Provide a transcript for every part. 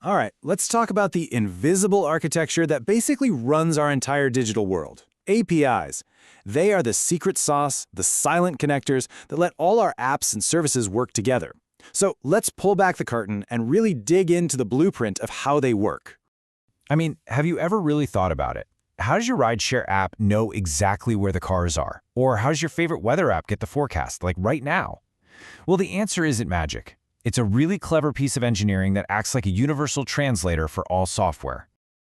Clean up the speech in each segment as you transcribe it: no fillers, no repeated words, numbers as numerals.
All right, let's talk about the invisible architecture that basically runs our entire digital world. APIs. They are the secret sauce, the silent connectors that let all our apps and services work together. So let's pull back the curtain and really dig into the blueprint of how they work. I mean, have you ever really thought about it? How does your rideshare app know exactly where the cars are? Or how does your favorite weather app get the forecast, like right now? Well, the answer isn't magic. It's a really clever piece of engineering that acts like a universal translator for all software.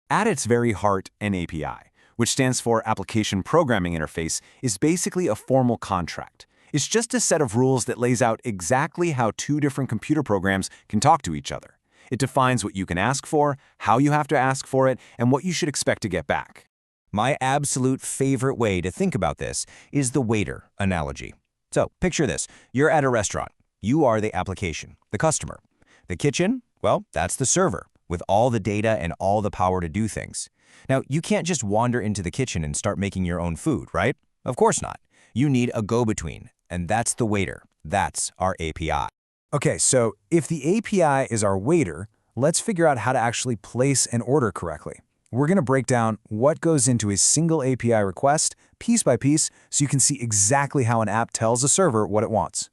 At its very heart, an API, which stands for Application Programming Interface, is basically a formal contract. It's just a set of rules that lays out exactly how two different computer programs can talk to each other. It defines what you can ask for, how you have to ask for it, and what you should expect to get back. My absolute favorite way to think about this is the waiter analogy. So picture this. You're at a restaurant. You are the application, the customer. The kitchen, well, that's the server, with all the data and all the power to do things. Now, you can't just wander into the kitchen and start making your own food, right? Of course not. You need a go-between, and that's the waiter. That's our API. Okay, so if the API is our waiter, let's figure out how to actually place an order correctly. We're going to break down what goes into a single API request, piece by piece, so you can see exactly how an app tells a server what it wants.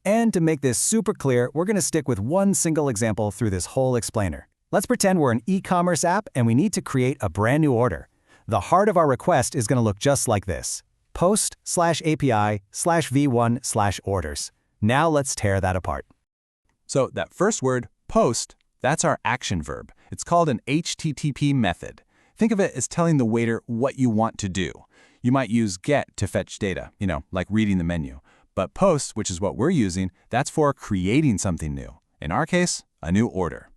And to make this super clear, we're going to stick with one single example through this whole explainer. Let's pretend we're an e-commerce app and we need to create a brand new order. The heart of our request is going to look just like this: post/API/v1/orders. Now let's tear that apart. So that first word, post, that's our action verb. It's called an HTTP method. Think of it as telling the waiter what you want to do. You might use get to fetch data, like reading the menu. But post, which is what we're using, that's for creating something new. In our case, a new order.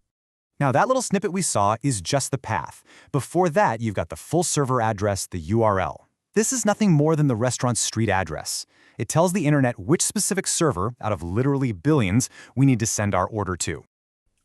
Now that little snippet we saw is just the path. Before that, you've got the full server address, the URL. This is nothing more than the restaurant's street address. It tells the internet which specific server, out of literally billions, we need to send our order to.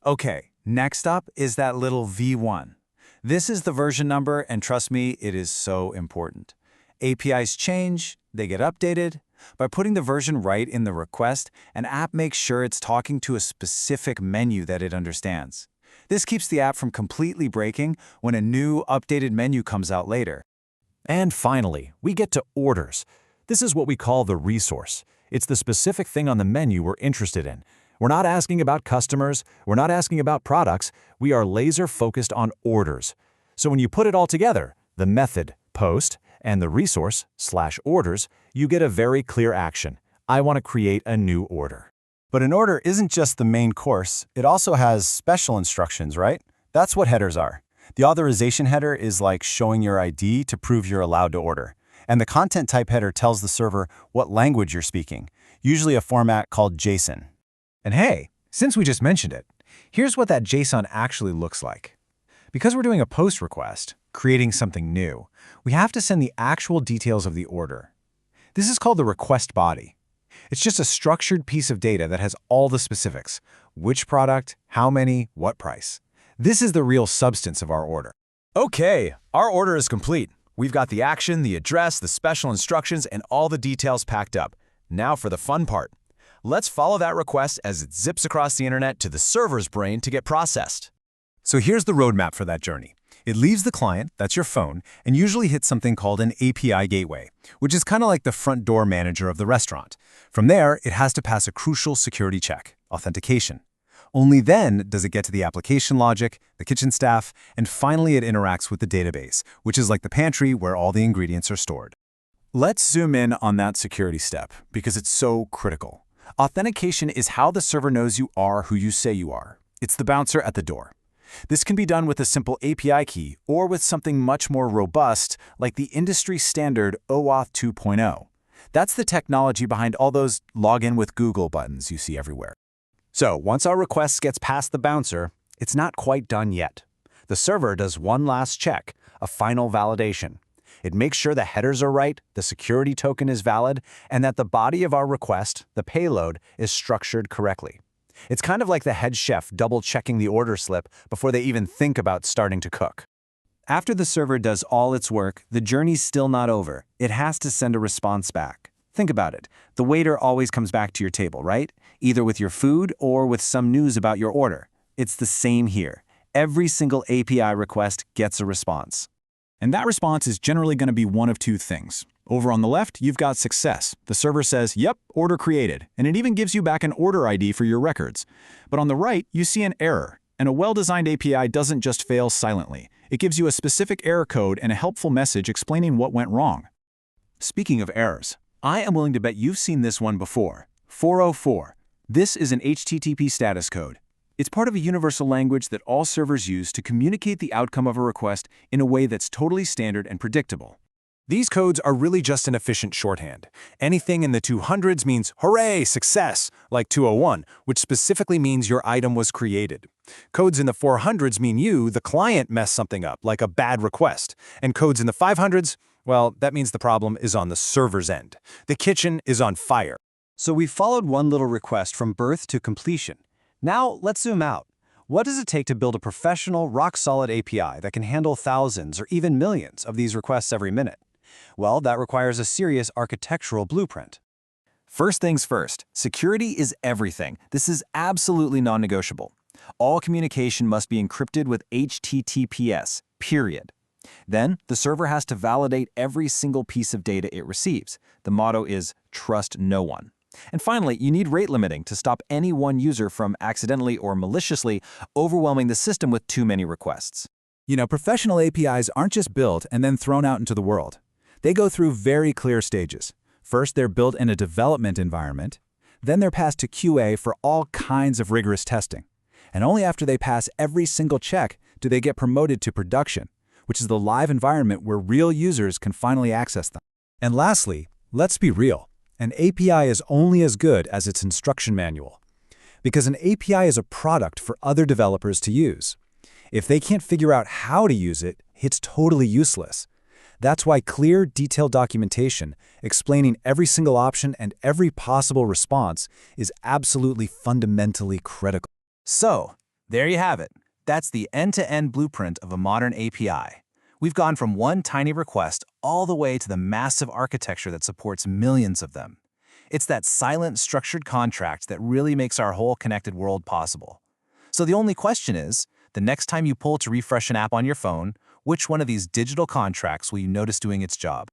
Okay, next up is that little V1. This is the version number, and trust me, it is so important. APIs change, they get updated. By putting the version right in the request, an app makes sure it's talking to a specific menu that it understands. This keeps the app from completely breaking when a new, updated menu comes out later. And finally, we get to orders. This is what we call the resource. It's the specific thing on the menu we're interested in. We're not asking about customers, we're not asking about products, we are laser-focused on orders. So when you put it all together, the method, post, and the resource, /orders, you get a very clear action. I want to create a new order. But an order isn't just the main course, it also has special instructions, right? That's what headers are. The authorization header is like showing your ID to prove you're allowed to order. And the content type header tells the server what language you're speaking, usually a format called JSON. And hey, since we just mentioned it, here's what that JSON actually looks like. Because we're doing a post request, creating something new, we have to send the actual details of the order. This is called the request body. It's just a structured piece of data that has all the specifics: which product, how many, what price. This is the real substance of our order. Okay, our order is complete. We've got the action, the address, the special instructions, and all the details packed up. Now for the fun part. Let's follow that request as it zips across the internet to the server's brain to get processed. So here's the roadmap for that journey. It leaves the client, that's your phone, and usually hits something called an API gateway, which is kind of like the front door manager of the restaurant. From there, it has to pass a crucial security check, authentication. Only then does it get to the application logic, the kitchen staff, and finally it interacts with the database, which is like the pantry where all the ingredients are stored. Let's zoom in on that security step because it's so critical. Authentication is how the server knows you are who you say you are. It's the bouncer at the door. This can be done with a simple API key or with something much more robust like the industry standard OAuth 2.0. That's the technology behind all those login with Google buttons you see everywhere. So once our request gets past the bouncer, it's not quite done yet. The server does one last check, a final validation. It makes sure the headers are right, the security token is valid, and that the body of our request, the payload, is structured correctly. It's kind of like the head chef double-checking the order slip before they even think about starting to cook. After the server does all its work, the journey's still not over. It has to send a response back. Think about it. The waiter always comes back to your table, right? Either with your food or with some news about your order. It's the same here. every single API request gets a response. And that response is generally going to be one of two things. Over on the left, you've got success. The server says, yep, order created, and it even gives you back an order ID for your records. But on the right, you see an error, and a well-designed API doesn't just fail silently. It gives you a specific error code and a helpful message explaining what went wrong. Speaking of errors, I am willing to bet you've seen this one before. 404. This is an HTTP status code. It's part of a universal language that all servers use to communicate the outcome of a request in a way that's totally standard and predictable. These codes are really just an efficient shorthand. Anything in the 200s means, hooray, success, like 201, which specifically means your item was created. Codes in the 400s mean you, the client, messed something up, like a bad request. And codes in the 500s, well, that means the problem is on the server's end. The kitchen is on fire. So we followed one little request from birth to completion. Now let's zoom out. What does it take to build a professional, rock-solid API that can handle thousands or even millions of these requests every minute? Well, that requires a serious architectural blueprint. First things first, security is everything. This is absolutely non-negotiable. All communication must be encrypted with HTTPS, period. Then, the server has to validate every single piece of data it receives. The motto is, trust no one. And finally, you need rate limiting to stop any one user from accidentally or maliciously overwhelming the system with too many requests. You know, professional APIs aren't just built and then thrown out into the world. They go through very clear stages. First, they're built in a development environment. Then they're passed to QA for all kinds of rigorous testing. And only after they pass every single check do they get promoted to production, which is the live environment where real users can finally access them. And lastly, let's be real. An API is only as good as its instruction manual. Because an API is a product for other developers to use. If they can't figure out how to use it, it's totally useless. That's why clear, detailed documentation explaining every single option and every possible response is absolutely fundamentally critical. So, there you have it. That's the end-to-end blueprint of a modern API. We've gone from one tiny request all the way to the massive architecture that supports millions of them. It's that silent, structured contract that really makes our whole connected world possible. So the only question is, the next time you pull to refresh an app on your phone, which one of these digital contracts will you notice doing its job?